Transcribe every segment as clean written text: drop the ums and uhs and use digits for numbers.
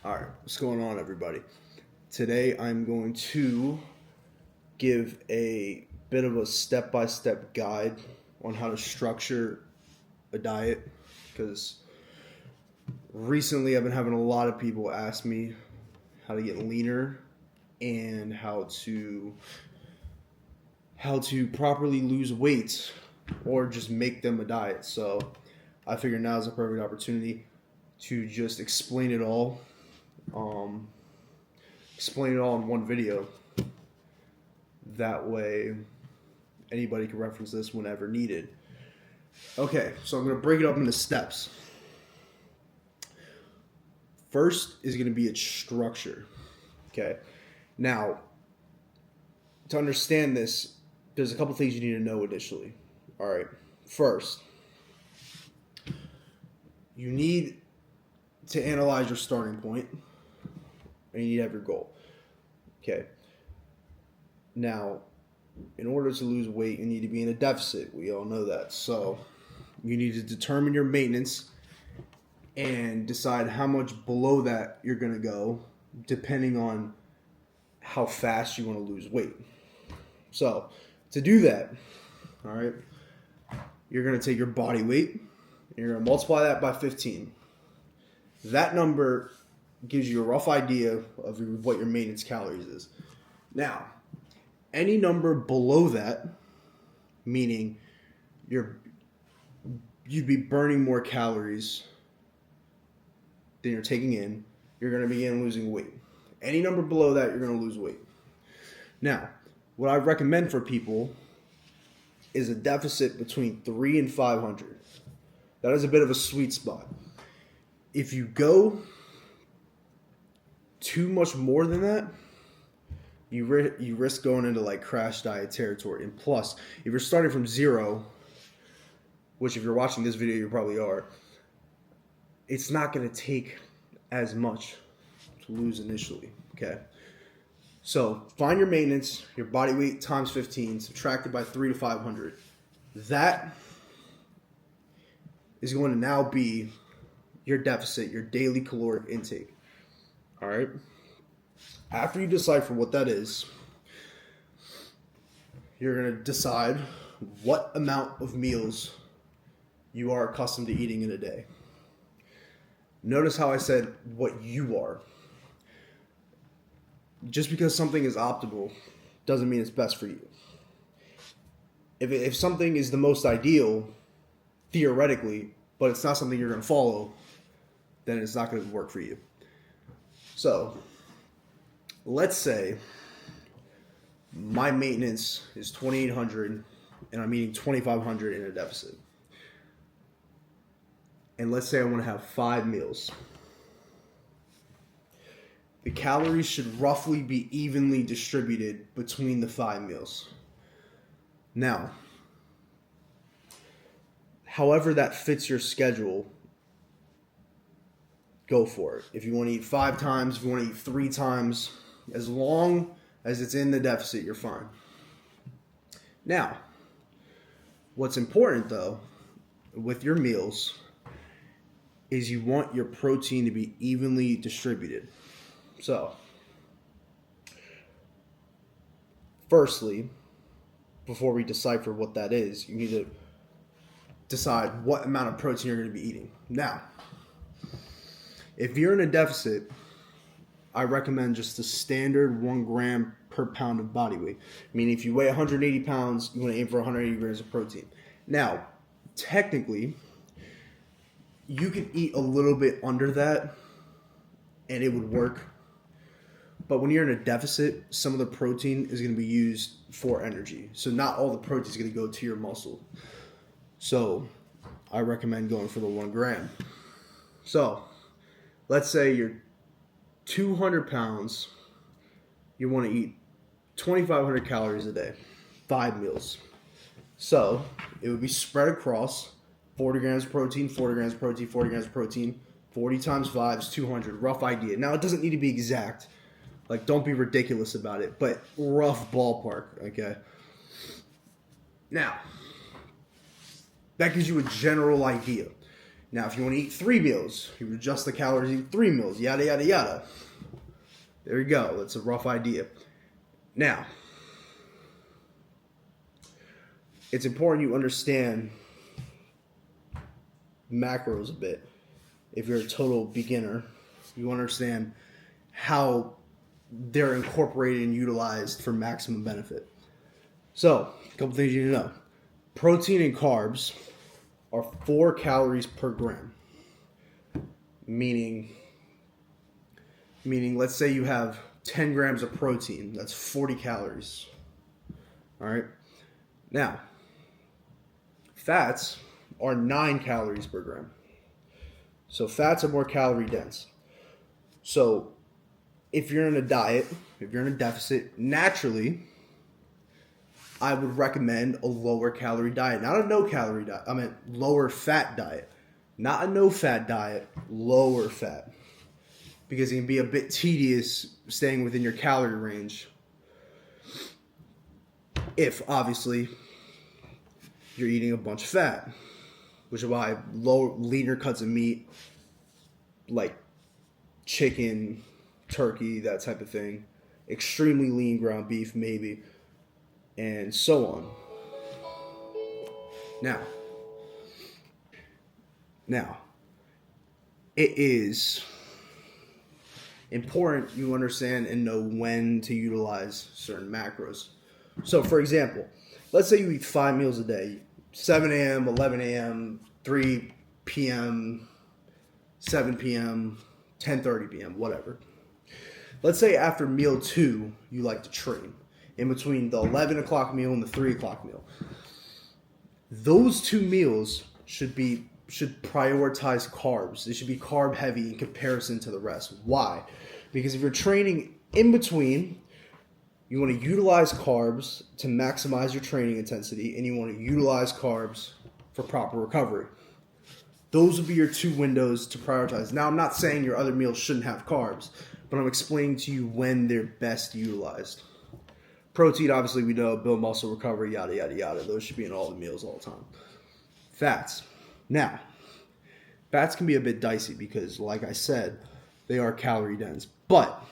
Alright, what's going on, everybody? Today I'm going to give a bit of a step-by-step guide on how to structure a diet, because recently I've been having a lot of people ask me how to get leaner and how to properly lose weight or just make them a diet. So I figured now is a perfect opportunity to just explain it all in one video. That way anybody can reference this whenever needed. Okay, so I'm going to break it up into steps. First is going to be its structure. Okay, now to understand this, there's a couple things you need to know initially. All right, first, you need to analyze your starting point, and you need to have your goal. Okay. Now, in order to lose weight, you need to be in a deficit. We all know that. So, you need to determine your maintenance and decide how much below that you're going to go, depending on how fast you want to lose weight. So, to do that, all right, you're going to take your body weight and you're going to multiply that by 15. That number gives you a rough idea of what your maintenance calories is. Now, any number below that, meaning you'd be burning more calories than you're taking in, you're going to begin losing weight. Any number below that, you're going to lose weight. Now, what I recommend for people is a deficit between 300 and 500. That is a bit of a sweet spot. If you go too much more than that, you risk going into like crash diet territory. And plus, if you're starting from zero, which if you're watching this video, you probably are, it's not going to take as much to lose initially, okay? So find your maintenance, your body weight times 15, subtracted by 300 to 500. That is going to now be your deficit, your daily caloric intake. All right? After you decipher what that is, you're going to decide what amount of meals you are accustomed to eating in a day. Notice how I said what you are. Just because something is optimal doesn't mean it's best for you. If something is the most ideal, theoretically, but it's not something you're going to follow, then it's not going to work for you. So, let's say my maintenance is 2,800 and I'm eating 2,500 in a deficit. And let's say I want to have 5 meals. The calories should roughly be evenly distributed between the 5 meals. Now, however that fits your schedule, go for it. If you want to eat 5 times, if you want to eat 3 times, as long as it's in the deficit, you're fine. Now, what's important though, with your meals, is you want your protein to be evenly distributed. So, firstly, before we decipher what that is, you need to decide what amount of protein you're going to be eating. Now, if you're in a deficit, I recommend just the standard 1 gram per pound of body weight. Meaning if you weigh 180 pounds, you want to aim for 180 grams of protein. Now, technically, you can eat a little bit under that and it would work. But when you're in a deficit, some of the protein is going to be used for energy. So not all the protein is going to go to your muscle. So I recommend going for the 1 gram. So let's say you're 200 pounds. You want to eat 2,500 calories a day, 5 meals. So it would be spread across 40 grams of protein, 40 grams of protein, 40 grams of protein. 40 times 5 is 200. Rough idea. Now, it doesn't need to be exact. Like, don't be ridiculous about it. But rough ballpark, okay? Now, that gives you a general idea. Now, if you want to eat 3 meals, you adjust the calories, eat 3 meals, yada, yada, yada. There you go. That's a rough idea. Now, it's important you understand macros a bit. If you're a total beginner, you understand how they're incorporated and utilized for maximum benefit. So, a couple things you need to know. Protein and carbs are 4 calories per gram. Meaning, let's say you have 10 grams of protein. That's 40 calories. All right? Now, fats are 9 calories per gram. So fats are more calorie dense. So if you're in a diet, if you're in a deficit, naturally, I would recommend a lower calorie diet. Not a no calorie diet. I mean, lower fat diet. Not a no fat diet, lower fat. Because it can be a bit tedious staying within your calorie range. If, obviously, you're eating a bunch of fat. Which is why leaner cuts of meat, like chicken, turkey, that type of thing. Extremely lean ground beef, maybe. And so on. Now, it is important you understand and know when to utilize certain macros. So, for example, let's say you eat 5 meals a day. 7 a.m., 11 a.m., 3 p.m., 7 p.m., 10:30 p.m., whatever. Let's say after meal 2, you like to train. In between the 11 o'clock meal and the 3 o'clock meal. Those 2 meals should prioritize carbs. They should be carb heavy in comparison to the rest. Why? Because if you're training in between, you want to utilize carbs to maximize your training intensity, and you want to utilize carbs for proper recovery. Those would be your 2 windows to prioritize. Now, I'm not saying your other meals shouldn't have carbs, but I'm explaining to you when they're best utilized. Protein, obviously, we know, build muscle, recovery, yada, yada, yada. Those should be in all the meals all the time. Fats. Now, fats can be a bit dicey because, like I said, they are calorie dense. But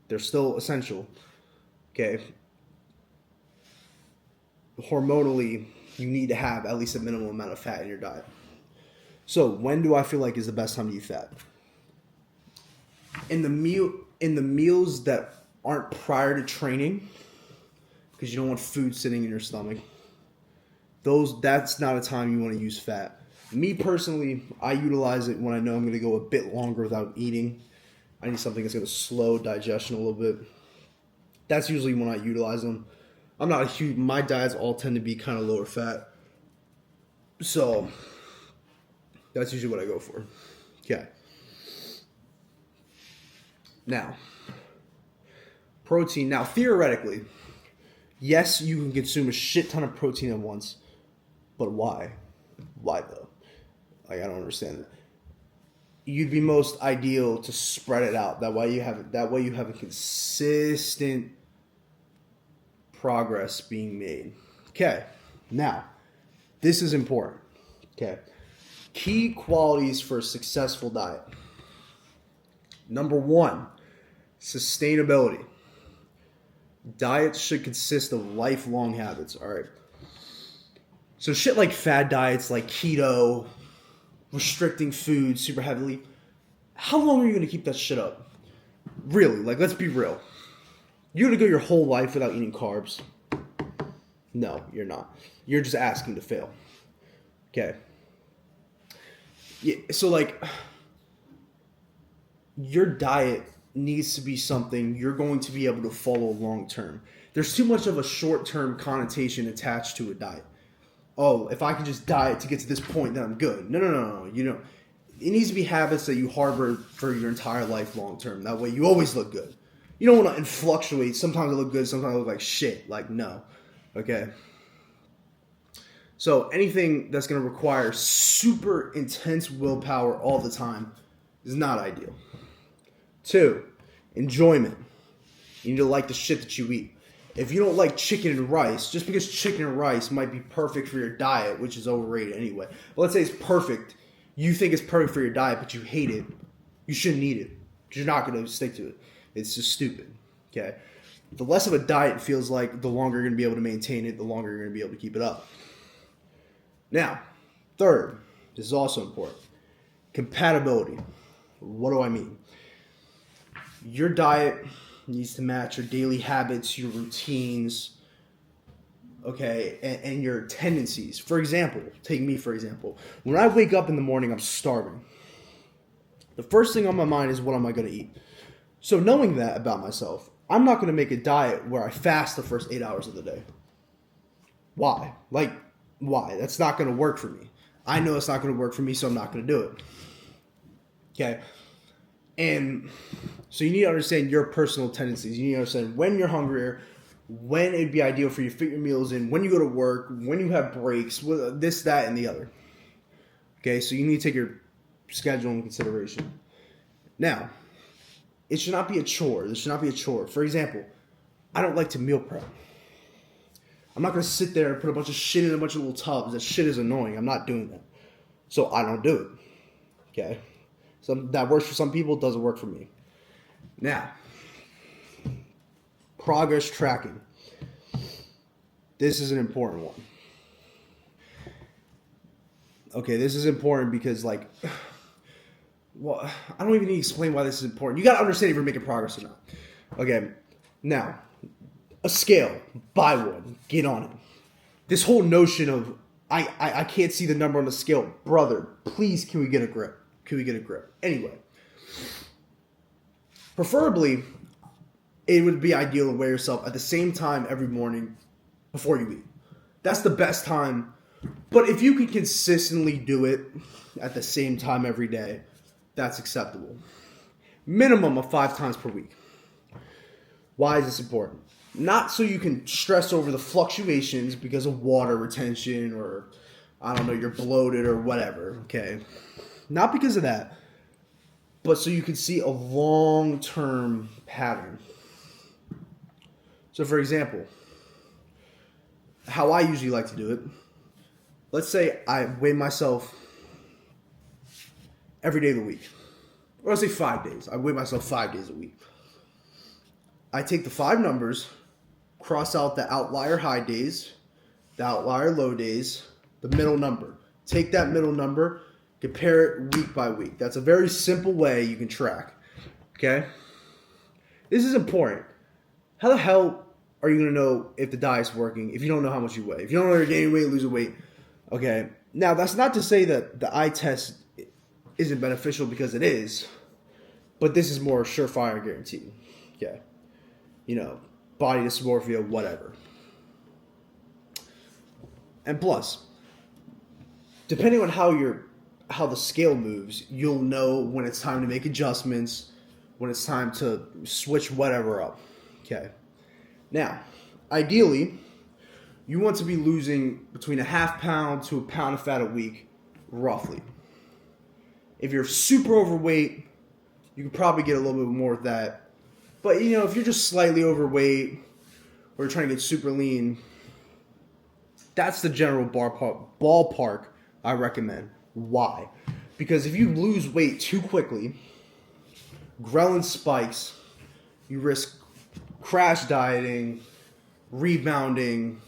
they're still essential. Okay? Hormonally, you need to have at least a minimum amount of fat in your diet. So, when do I feel like is the best time to eat fat? In the meals that aren't prior to training, because you don't want food sitting in your stomach, that's not a time you want to use fat. Me personally, I utilize it when I know I'm going to go a bit longer without eating. I need something that's going to slow digestion a little bit. That's usually when I utilize them. I'm not a huge, my diets all tend to be kind of lower fat. So, that's usually what I go for. Okay. Now, protein. Now, theoretically, yes, you can consume a shit ton of protein at once. But why? Why though? Like, I don't understand that. You'd be most ideal to spread it out. That way you have a consistent progress being made. Okay. Now, this is important. Okay. Key qualities for a successful diet. Number 1, sustainability. Diets should consist of lifelong habits. All right. So shit like fad diets, like keto, restricting food super heavily. How long are you going to keep that shit up? Really, like, let's be real. You're going to go your whole life without eating carbs? No, you're not. You're just asking to fail. Okay. Yeah, so, like, your diet needs to be something you're going to be able to follow long term. There's too much of a short-term connotation attached to a diet. Oh, if I can just diet to get to this point, then I'm good. No. You know, it needs to be habits that you harbor for your entire life long term. That way you always look good. You don't want to fluctuate. Sometimes I look good, sometimes I look like shit. Like, no. Okay? So anything that's going to require super intense willpower all the time is not ideal. 2, enjoyment. You need to like the shit that you eat. If you don't like chicken and rice, just because chicken and rice might be perfect for your diet, which is overrated anyway, but let's say it's perfect, you think it's perfect for your diet, but you hate it, you shouldn't eat it because you're not going to stick to it. It's just stupid. Okay, the less of a diet it feels like, the longer you're going to be able to maintain it, the longer you're going to be able to keep it up. Now, third, this is also important. Compatibility. What do I mean? Your diet needs to match your daily habits, your routines, okay, and your tendencies. For example, take me for example. When I wake up in the morning, I'm starving. The first thing on my mind is, what am I going to eat? So knowing that about myself, I'm not going to make a diet where I fast the first 8 hours of the day. Why? Why? That's not going to work for me. I know it's not going to work for me, so I'm not going to do it. Okay? And so you need to understand your personal tendencies. You need to understand when you're hungrier, when it'd be ideal for you to fit your meals in, when you go to work, when you have breaks, this, that, and the other. Okay? So you need to take your schedule into consideration. Now, it should not be a chore. This should not be a chore. For example, I don't like to meal prep. I'm not going to sit there and put a bunch of shit in a bunch of little tubs. That shit is annoying. I'm not doing that. So I don't do it. Okay? So that works for some people, doesn't work for me. Now, progress tracking. This is an important one. Okay, this is important because, well, I don't even need to explain why this is important. You got to understand if you're making progress or not. Okay, now, a scale, buy one, get on it. This whole notion of, I can't see the number on the scale. Brother, please, can we get a grip? Can we get a grip? Anyway, preferably, it would be ideal to weigh yourself at the same time every morning before you eat. That's the best time. But if you can consistently do it at the same time every day, that's acceptable. Minimum of 5 times per week. Why is this important? Not so you can stress over the fluctuations because of water retention or, I don't know, you're bloated or whatever, okay? Not because of that, but so you can see a long-term pattern. So, for example, how I usually like to do it, let's say I weigh myself every day of the week. Or let's say 5 days. I weigh myself 5 days a week. I take the 5 numbers, cross out the outlier high days, the outlier low days, the middle number. Take that middle number, compare it week by week. That's a very simple way you can track. Okay? This is important. How the hell are you going to know if the diet's working if you don't know how much you weigh? If you don't know if you're gaining weight, losing weight. Okay? Now, that's not to say that the eye test isn't beneficial, because it is. But this is more surefire guarantee. Okay? Body dysmorphia, whatever. And plus, depending on how the scale moves, you'll know when it's time to make adjustments, when it's time to switch whatever up. Okay. Now, ideally, you want to be losing between a half pound to a pound of fat a week, roughly. If you're super overweight, you could probably get a little bit more of that. But, if you're just slightly overweight or you're trying to get super lean, that's the general ballpark I recommend. Why? Because if you lose weight too quickly, ghrelin spikes, you risk crash dieting, rebounding,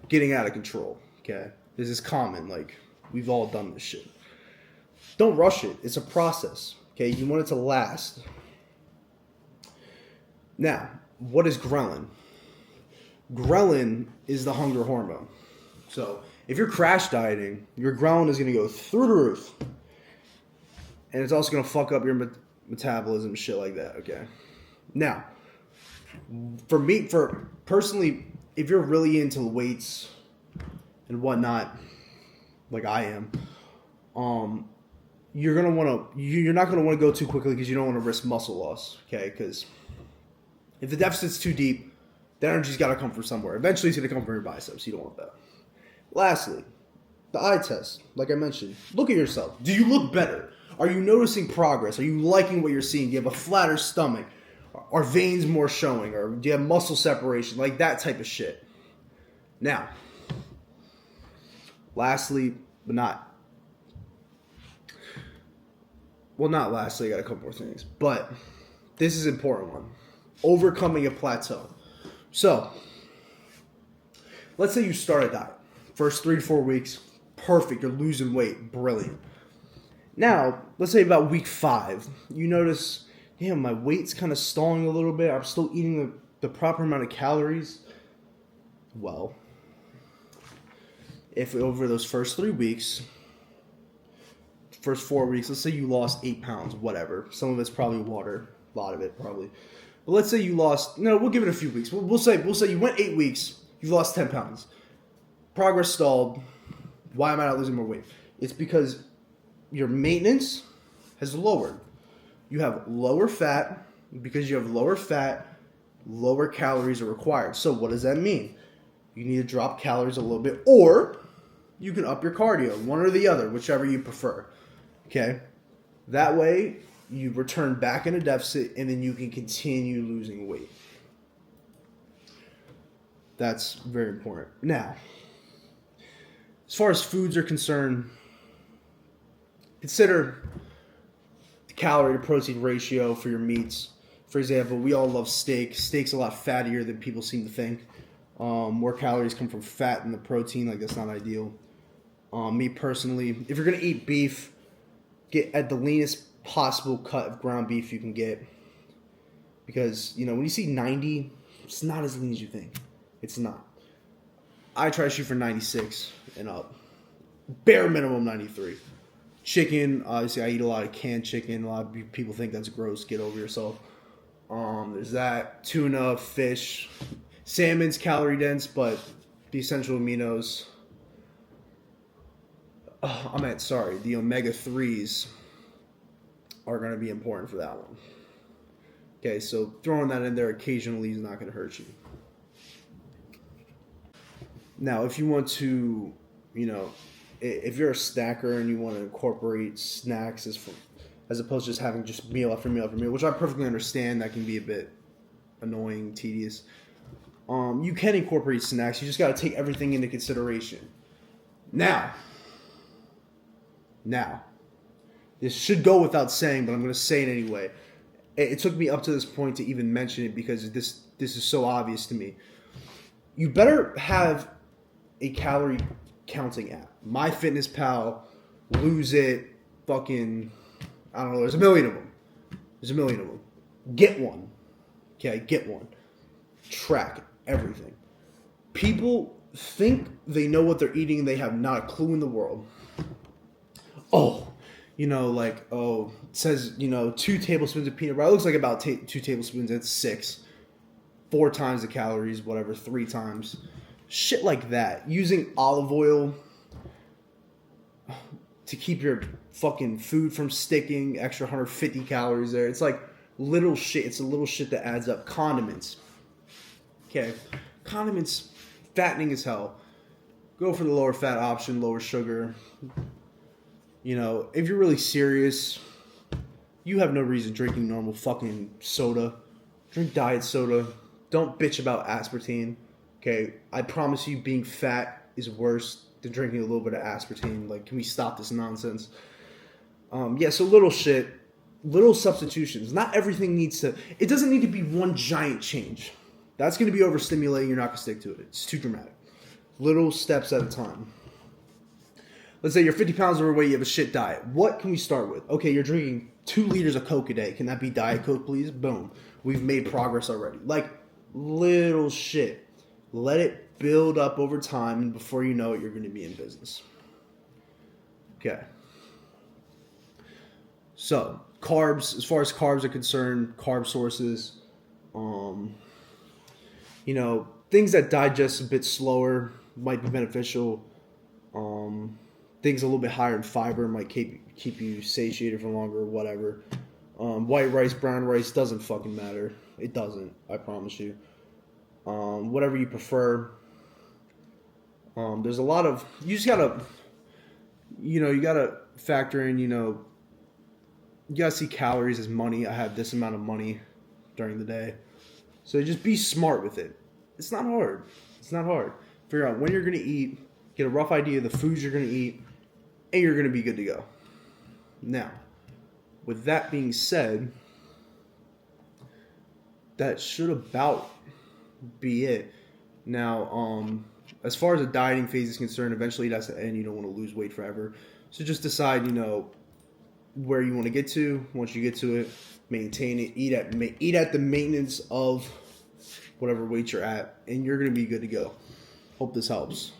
getting out of control. Okay? This is common. We've all done this shit. Don't rush it. It's a process. Okay? You want it to last. Now, what is ghrelin? Ghrelin is the hunger hormone. So, if you're crash dieting, your ghrelin is going to go through the roof. And it's also going to fuck up your metabolism and shit like that, okay? Now, for personally, if you're really into weights and whatnot, like I am, you're not going to want to go too quickly because you don't want to risk muscle loss, okay? Because if the deficit's too deep, the energy's got to come from somewhere. Eventually, it's going to come from your biceps. You don't want that. Lastly, the eye test. Like I mentioned, look at yourself. Do you look better? Are you noticing progress? Are you liking what you're seeing? Do you have a flatter stomach? Are veins more showing? Or do you have muscle separation? Like that type of shit. Now, lastly, but not lastly, I got a couple more things. But this is an important one. Overcoming a plateau. So, let's say you start a diet. First 3 to 4 weeks, perfect. You're losing weight. Brilliant. Now, let's say about week 5, you notice, damn, my weight's kind of stalling a little bit. I'm still eating the proper amount of calories. Well, if over those first 3 weeks, first 4 weeks, let's say you lost 8 pounds, whatever. Some of it's probably water. A lot of it, probably. But let's say you lost, no, we'll give it a few weeks. We'll say you went 8 weeks, you lost 10 pounds. Progress stalled. Why am I not losing more weight? It's because your maintenance has lowered. You have lower fat. Because you have lower fat, lower calories are required. So what does that mean? You need to drop calories a little bit, or you can up your cardio, one or the other, whichever you prefer. Okay? That way, you return back in a deficit, and then you can continue losing weight. That's very important. Now, as far as foods are concerned, consider the calorie to protein ratio for your meats. For example, we all love steak. Steak's a lot fattier than people seem to think. More calories come from fat than the protein. Like, that's not ideal. Me personally, if you're going to eat beef, get at the leanest possible cut of ground beef you can get. Because, when you see 90, it's not as lean as you think. It's not. I try to shoot for 96 and up. Bare minimum 93. Chicken, obviously I eat a lot of canned chicken. A lot of people think that's gross. Get over yourself. There's that. Tuna, fish. Salmon's calorie dense, but the essential aminos. The omega-3s are going to be important for that one. Okay, so throwing that in there occasionally is not going to hurt you. Now, if you want to, if you're a snacker and you want to incorporate snacks as opposed to just having just meal after meal after meal, which I perfectly understand, that can be a bit annoying, tedious. You can incorporate snacks. You just got to take everything into consideration. Now, this should go without saying, but I'm going to say it anyway. It took me up to this point to even mention it because this is so obvious to me. You better have a calorie counting app. MyFitnessPal, Lose It, fucking, I don't know, there's a million of them. Get one. Okay, get one. Track everything. People think they know what they're eating and they have not a clue in the world. It says, 2 tablespoons of peanut butter. It looks like about 2 tablespoons. It's 6. 4 times the calories, whatever, 3 times. Shit like that. Using olive oil to keep your fucking food from sticking. Extra 150 calories there. It's like little shit. It's a little shit that adds up. Condiments. Okay. Condiments, fattening as hell. Go for the lower fat option, lower sugar. If you're really serious, you have no reason drinking normal fucking soda. Drink diet soda. Don't bitch about aspartame. Okay? I promise you being fat is worse than drinking a little bit of aspartame. Like, can we stop this nonsense? So little shit. Little substitutions. Not everything it doesn't need to be one giant change. That's going to be overstimulating. You're not going to stick to it. It's too dramatic. Little steps at a time. Let's say you're 50 pounds overweight, you have a shit diet. What can we start with? Okay, you're drinking 2 liters of Coke a day. Can that be Diet Coke, please? Boom. We've made progress already. Like, little shit. Let it build up over time, and before you know it, you're going to be in business. Okay. So, carbs, as far as carbs are concerned, carb sources, things that digest a bit slower might be beneficial. Things a little bit higher in fiber might keep you satiated for longer, whatever. White rice, brown rice, doesn't fucking matter. It doesn't, I promise you. Whatever you prefer. There's a lot of, you just gotta, you gotta factor in, you gotta see calories as money. I have this amount of money. during the day. So just be smart with it. It's not hard. It's not hard. Figure out when you're going to eat, get a rough idea of the foods you're going to eat, and you're going to be good to go. Now, with that being said, that should about be it. Now, as far as the dieting phase is concerned, eventually that's the end. You don't want to lose weight forever. So just decide, where you want to get to. Once you get to it, maintain it. Eat at the maintenance of whatever weight you're at, and you're going to be good to go. Hope this helps.